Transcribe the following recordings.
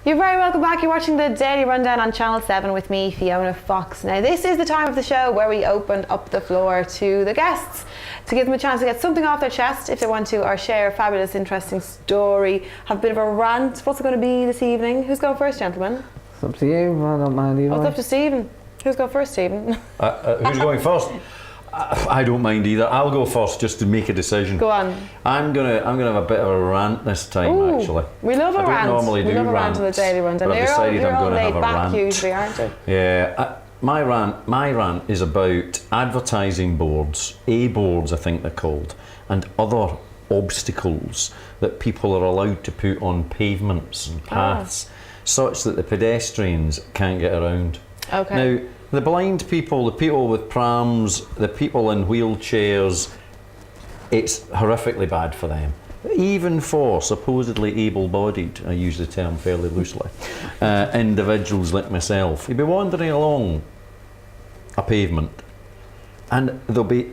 You're very welcome back. You're watching the Daily Rundown on Channel 7 with me, Fiona Fox. Now, this is the time of the show where we open up the floor to the guests to give them a chance to get something off their chest if they want to, or share a fabulous, interesting story, have a bit of a rant. What's it going to be this evening? Who's going first, gentlemen? It's up to you. I don't mind either. It's up to Stephen. Who's going first, Stephen? Who's going first? I don't mind either. I'll go first just to make a decision. Go on. I'm gonna have a bit of a rant this time. Ooh, actually. We love a rant. I don't normally do love a rant rants, on the Daily Rundown. but I've decided I'm going to have a rant. Usually, aren't you? Yeah. My rant is about advertising boards, A-boards I think they're called, and other obstacles that people are allowed to put on pavements and paths, such that the pedestrians can't get around. Okay. Now, the blind people, the people with prams, the people in wheelchairs, it's horrifically bad for them. Even for supposedly able-bodied, I use the term fairly loosely, individuals like myself. You'll be wandering along a pavement and there'll be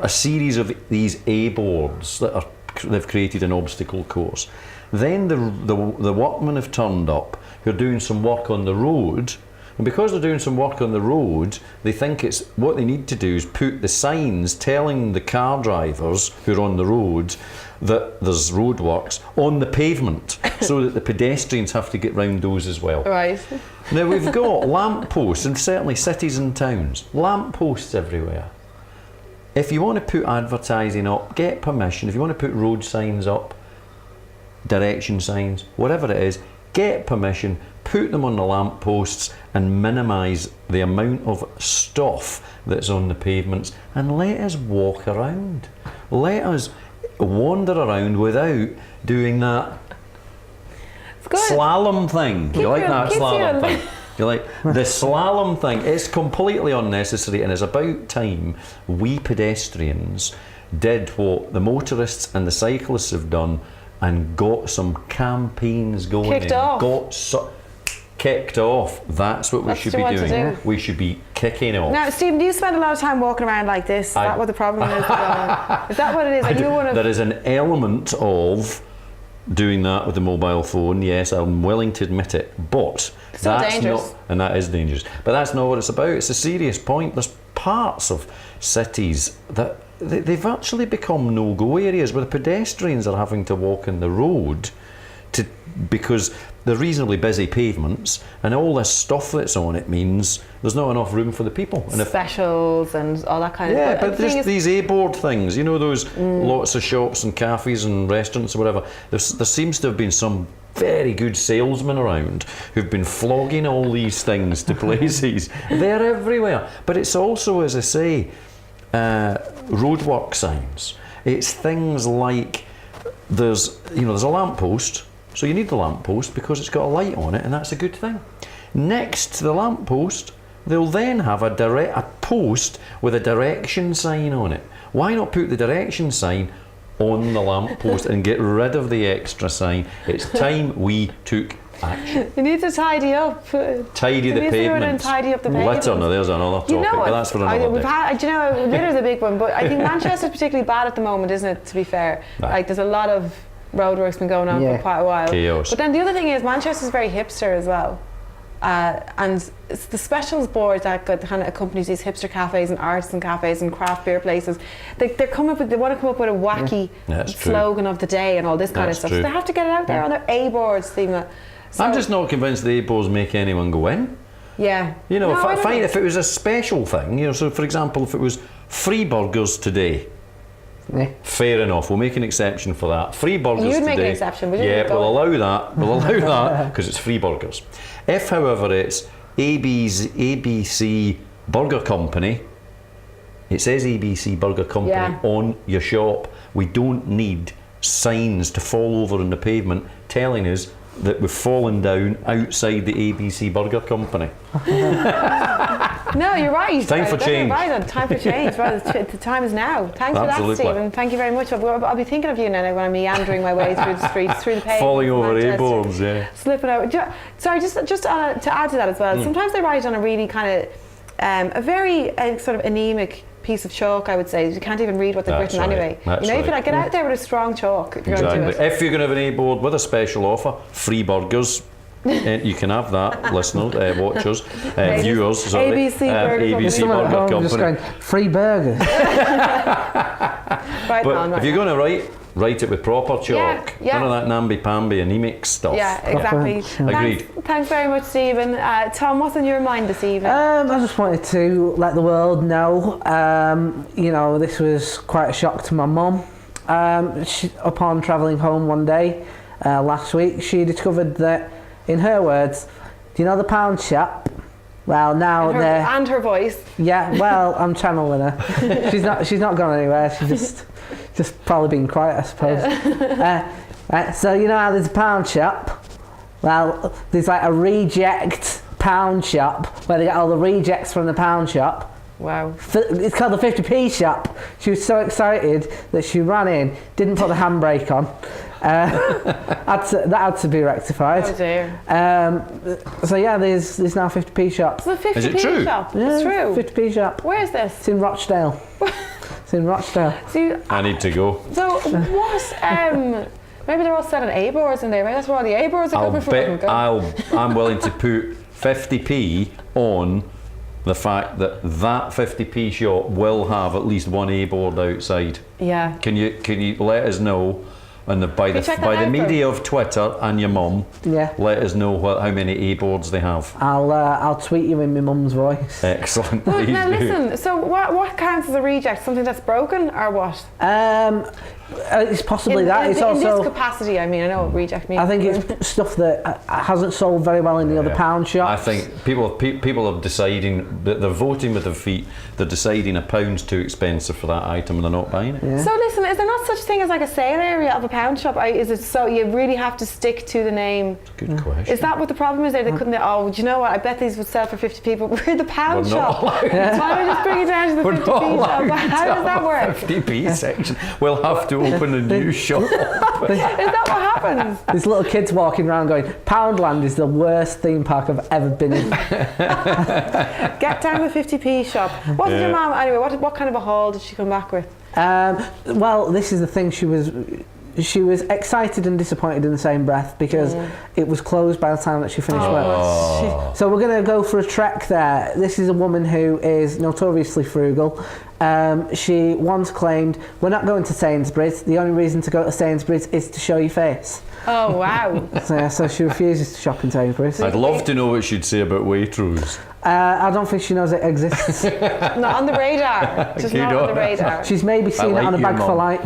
a series of these A-boards that they've created an obstacle course. Then the workmen have turned up who are doing some work on the road. And because they're doing some work on the road, they think it's what they need to do is put the signs telling the car drivers who are on the road that there's roadworks on the pavement so that the pedestrians have to get round those as well. Right. Now we've got lampposts, and certainly cities and towns, lampposts everywhere. If you want to put advertising up, get permission. If you want to put road signs up, direction signs, whatever it is, get permission, put them on the lampposts and minimise the amount of stuff that's on the pavements, and let us walk around. Let us wander around without doing that slalom thing. You like that slalom thing? You like the slalom thing? It's completely unnecessary, and it's about time we pedestrians did what the motorists and the cyclists have done and got some campaigns going. Kicked off. That's what we should be doing. We should be kicking off. Now, Stephen, do you spend a lot of time walking around like this? Is that what the problem is? Is that what it is? There is an element of doing that with the mobile phone. Yes, I'm willing to admit it, but that's dangerous. And that is dangerous. But that's not what it's about. It's a serious point. There's parts of cities that they've actually become no-go areas where the pedestrians are having to walk in the road because they're reasonably busy pavements, and all this stuff that's on it means there's not enough room for the people. And specials and all that kind of stuff. Yeah, but just these A-board things, you know, those lots of shops and cafes and restaurants or whatever, there seems to have been some very good salesmen around who've been flogging all these things to places. They're everywhere. But it's also, as I say, roadwork signs. It's things like there's a lamppost, so you need the lamppost because it's got a light on it, and that's a good thing. Next to the lamppost, they'll then have a post with a direction sign on it. Why not put the direction sign on the lamppost and get rid of the extra sign? It's time we took action. You need to tidy up. Tidy the pavement. Tidy up the pavement. Litter, there's another topic, but that's for another day. Litter's a big one, but I think Manchester's particularly bad at the moment, isn't it, to be fair? Right. Like, there's a lot of roadworks been going on for quite a while. Chaos. But then the other thing is Manchester's very hipster as well. And it's the specials board that kind of accompanies these hipster cafes and artisan cafes and craft beer places. They want to come up with a wacky slogan of the day and all this kind of stuff. So they have to get it out there on their A-boards. I'm just not convinced the A-boards make anyone go in. Yeah. If it was a special thing, so for example, if it was free burgers today, fair enough, we'll make an exception for that. Free burgers today. You'd make an exception, would you? Yeah, we'll allow that. We'll allow that because it's free burgers. If, however, it's ABC Burger Company, it says ABC Burger Company on your shop, we don't need signs to fall over on the pavement telling us that we've fallen down outside the ABC Burger Company. No, you're right. Time for change. Right, time for change. The time is now. Thanks for that, Stephen. Thank you very much. I'll be thinking of you now when I'm meandering my way through the streets, through the pavement. Falling over A-boards, slipping out. Sorry, just to add to that as well. Sometimes they write on a really kind of a very sort of anemic piece of chalk, I would say. You can't even read what they've That's written right. anyway. That's you know, if you right. like, get out there with a strong chalk if you're going to do Exactly. it. If you're going to have an A board with a special offer, free burgers. You can have that, listeners, watchers, viewers. Sorry, ABC Burger ABC Someone at Burger home Company. just going, free burgers. Right But on, if you're going to write it with proper chalk. Yeah. None of that namby-pamby anemic stuff. Yeah, exactly. Agreed. Thanks very much, Stephen. Tom, what's on your mind this evening? I just wanted to let the world know, you know, this was quite a shock to my mum. Upon travelling home one day last week, she discovered that, in her words, do you know the pound shop? Well, now they're... And her voice. Yeah, well, I'm channeling her. She's not gone anywhere. She's just probably been quiet, I suppose. Right, so you know how there's a pound shop? Well, there's like a reject pound shop where they get all the rejects from the pound shop. Wow. It's called the 50p shop. She was so excited that she ran in, didn't put the handbrake on. That had to be rectified. Oh dear. So yeah, there's now 50p shops. It's a 50p Is it true? shop. Yeah, It's true. 50p shop. Where's this? It's in Rochdale. It's in Rochdale. I need to go. So what? Maybe they're all selling A boards in there. Maybe that's where all the A boards are coming from. I'm willing to put 50p on the fact that 50p shop will have at least one A board outside. Yeah. Can you let us know? And by the media of Twitter and your mum, Yeah. let us know how many A boards they have. I'll tweet you in my mum's voice. Excellent. Well, Please now do. listen. So what counts as a reject? Something that's broken or what? It's possibly that. It's in also. this capacity. I mean, I know what reject means. I think it's stuff that hasn't sold very well in the other pound shops. I think people are deciding that they're voting with their feet. They're deciding £1's too expensive for that item, and they're not buying it. Yeah. So listen, is there not such thing as like a sale area of a pound shop? Is it so you really have to stick to the name? Good question. Is that what the problem is there? They couldn't. Oh, do you know what? I bet these would sell for 50p, but we're the pound We're not shop. allowed. Why don't we just bring it down to the We're 50p not shop? allowed How to does that have a work? 50p section. We'll have to open a new shop. Is that what happens? There's little kids walking around going, Poundland is the worst theme park I've ever been in. Get down the 50p shop. What did your mum anyway? What kind of a haul did she come back with? Well, this is the thing. She was excited and disappointed in the same breath because it was closed by the time that she finished work. So we're going to go for a trek there. This is a woman who is notoriously frugal. She once claimed, we're not going to Sainsbury's. The only reason to go to Sainsbury's is to show your face. Oh wow. So she refuses to shop in Sainsbury's. I'd love to know what she'd say about Waitrose. I don't think she knows it exists. Not on the radar. Just You not know on the radar. She's maybe seen it like on a you, bag for Mum. light.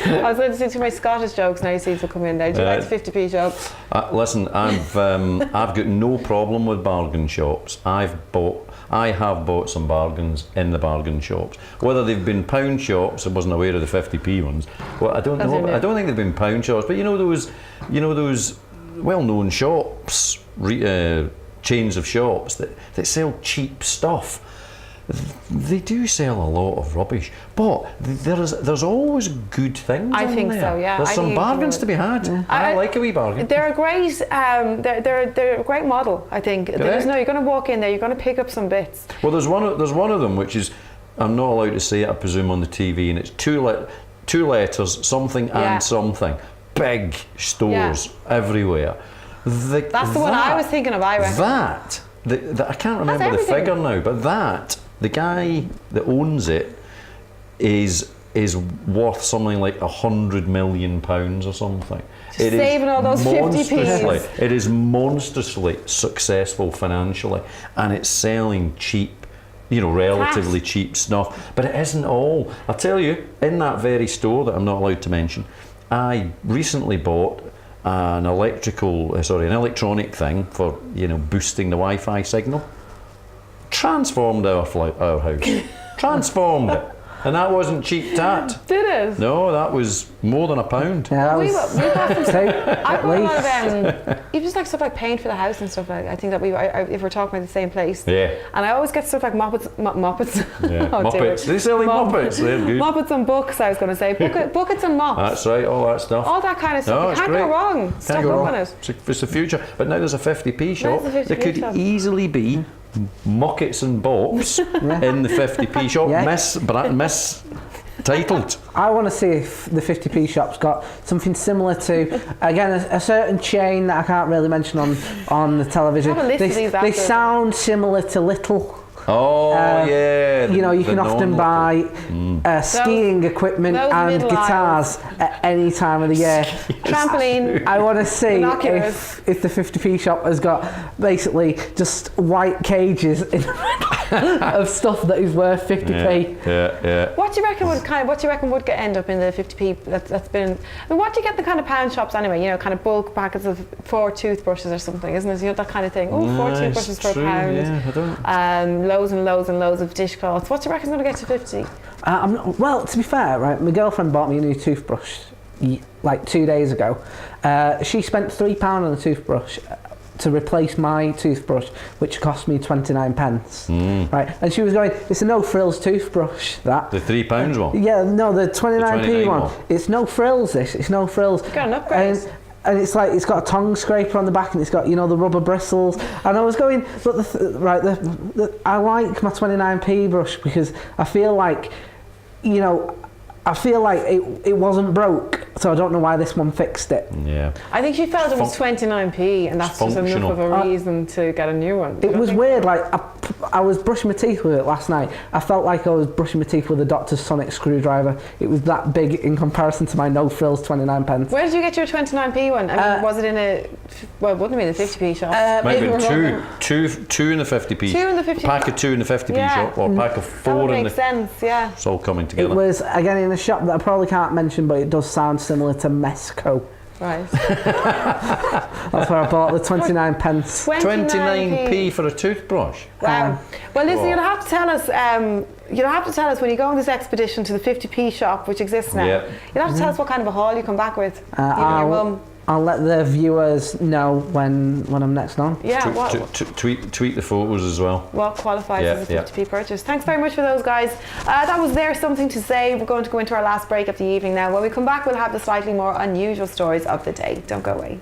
I was going to say my Scottish jokes now. You see, to come in there. Do you like the 50p jokes? Listen, I've got no problem with bargain shops. I have bought some bargains in the bargain shops. Whether they've been pound shops, I wasn't aware of the 50p ones. Well, I don't know. I don't think they've been pound shops, but you know those well-known shops, chains of shops that sell cheap stuff. They do sell a lot of rubbish, but there's always good things. I in think there. so, yeah. There's I some think bargains to be had. I like a wee bargain. They're a great. They're a great model. I think. You're going to walk in there. You're going to pick up some bits. Well, there's one of them which is, I'm not allowed to say it, I presume, on the TV, and it's two letters, something and something. Big stores everywhere. That's the one I was thinking of. I reckon. I can't remember the everything. figure now, but the guy that owns it is worth something like £100 million or something. Just saving all those 50p's. It is monstrously successful financially, and it's selling cheap, relatively cheap stuff. But it isn't all. I'll tell you, in that very store that I'm not allowed to mention, I recently bought an electronic thing for boosting the Wi-Fi signal. Transformed our house. Transformed it. And that wasn't cheap tat. Did it? No, that was more than £1. Yeah, We bought some stuff. I bought a lot least. of even just like stuff like paint for the house and stuff like. I think that if we're talking about the same place. Yeah. And I always get stuff like moppets. Yeah. Oh, dear. Muppets. They're selling Muppets. They're good. Moppets and books. I was going to say buckets and mops. That's right. All that stuff. All that kind of stuff. No, You it's can't great. go wrong. Stop Can't go loving wrong. it. It's the future. But now there's a 50p shop. There's a 50p There could shop. easily be muckets and bops in the 50p shop, miss titled. I want to see if the 50p shop's got something similar to, again, a certain chain that I can't really mention on the television. Have a list of these They sound similar to Little. Oh, yeah. You know, you can often buy skiing equipment and guitars at any time of the year. Trampoline. I want to see binoculars. if the 50p shop has got basically just white cages in of stuff that is worth 50p. Yeah. What do you reckon would end up in the 50p? That's been. I mean, what do you get in the kind of pound shops anyway? You know, kind of bulk packets of 4 toothbrushes or something, isn't it? You know, that kind of thing. Oh, 4 toothbrushes for £1. Yeah, I don't. Loads and loads and loads of dishcloths. What do you reckon's going to get to 50? Well, to be fair, right, my girlfriend bought me a new toothbrush like 2 days ago. She spent £3 on a toothbrush to replace my toothbrush, which cost me 29 pence. Right, and she was going, it's a no frills toothbrush, that. The £3 one? Yeah, no, the 29p one. It's no frills, it's no frills. Got an upgrade. And it's like, it's got a tongue scraper on the back, and it's got, you know, the rubber bristles. And I was going, look, I like my 29p brush because I feel like, you know, it wasn't broke, so I don't know why this one fixed it. Yeah. I think she felt it was 29p, and that's just enough of a reason to get a new one. It was weird, like, I was brushing my teeth with it last night. I felt like I was brushing my teeth with a Dr. Sonic screwdriver. It was that big in comparison to my no frills 29 pence. Where did you get your 29p one? I mean, was it in a, well, it wouldn't have been a 50p shop. Maybe two in the 50p. 2 in the 50p. A pack of 2 in the 50p shop, or a pack of 4 that would in make the. sense, yeah. It's all coming together. It was, again, in a shop that I probably can't mention, but it does sound similar to Mesco. Right. That's where I bought the 29 pence. 29p for a toothbrush. Wow. Well, listen, you'll have to tell us. You'll have to tell us when you go on this expedition to the 50p shop, which exists now. Yeah. You'll have to tell us what kind of a haul you come back with. You and your mum. I'll let the viewers know when I'm next on. Yeah. Tweet the photos as well. What qualifies as a 50p purchase. Thanks very much for those, guys. That was There's Something to Say. We're going to go into our last break of the evening now. When we come back, we'll have the slightly more unusual stories of the day. Don't go away.